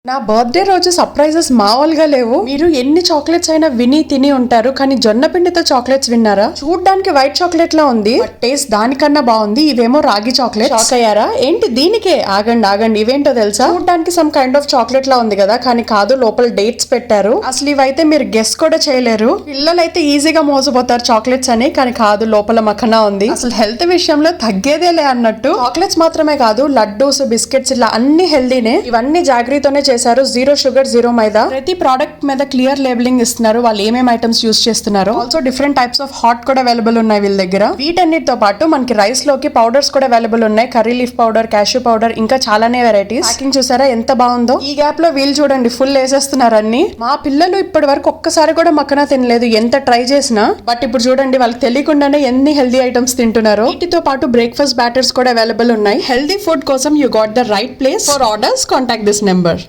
నా బర్త్డే రోజు సర్ప్రైజెస్ మామూలుగా లేవు. మీరు ఎన్ని చాక్లెట్స్ అయినా విని తిని ఉంటారు, కానీ జొన్న పిండితో చాక్లెట్స్ విన్నారా? చూడ్డానికి వైట్ చాక్లెట్ లా ఉంది, టేస్ట్ దానికన్నా బాగుంది. ఇవేమో రాగి చాక్లెట్. షాక్ అయ్యారా ఏంటి? దీనికే ఆగండి, ఇవేంటో తెలుసా? చూడ్డానికి సమ్ కైండ్ ఆఫ్ చాక్లెట్ లా ఉంది కదా, కానీ కాదు, లోపల డేట్స్ పెట్టారు. అసలు ఇవైతే మీరు గెస్ కూడా చేయలేరు. పిల్లలైతే ఈజీగా మోసపోతారు చాక్లెట్స్ అని, కానీ కాదు, లోపల మఖనా ఉంది. అసలు హెల్త్ విషయంలో తగ్గేదేలే అన్నట్టు. చాక్లెట్స్ మాత్రమే కాదు, లడ్డూస్, బిస్కెట్స్ ఇలా అన్ని హెల్దీనే. ఇవన్నీ జాగ్రత్తతోనే చేశారు. జీరో షుగర్, జీరో మైదా. ప్రతి ప్రోడక్ట్ మీద క్లియర్ లేబులింగ్ ఇస్తున్నారు, వాళ్ళు ఏమేమి ఐటమ్స్ యూస్ చేస్తున్నారు. Also different types of hot కూడా అవైలబుల్ ఉన్నాయి వీళ్ళ దగ్గర. వీటన్నిటితో పాటు మనకి రైస్ లోకి పౌడర్స్ కూడా అవైలబుల్ ఉన్నాయి. Curry leaf powder, cashew powder, ఇంకా చాలానే వెరైటీస్. ప్యాకింగ్ చూసారా ఎంత బాగుందో? ఈ గ్యాప్ లో వీళ్ళు చూడండి ఫుల్ వేసేస్తున్నారు అన్ని. మా పిల్లలు ఇప్పటి వరకు ఒక్కసారి కూడా మక్కన తినలేదు, ఎంత ట్రై చేసినా. బట్ ఇప్పుడు చూడండి వాళ్ళకి తెలియకుండానే ఎన్ని హెల్దీ ఐటమ్స్ తింటున్నారు. వీటితో పాటు బ్రేక్ఫాస్ట్ బ్యాటర్స్ కూడా అవైలబుల్ ఉన్నాయి. హెల్దీ ఫుడ్ కోసం you got the right place. For orders contact this number.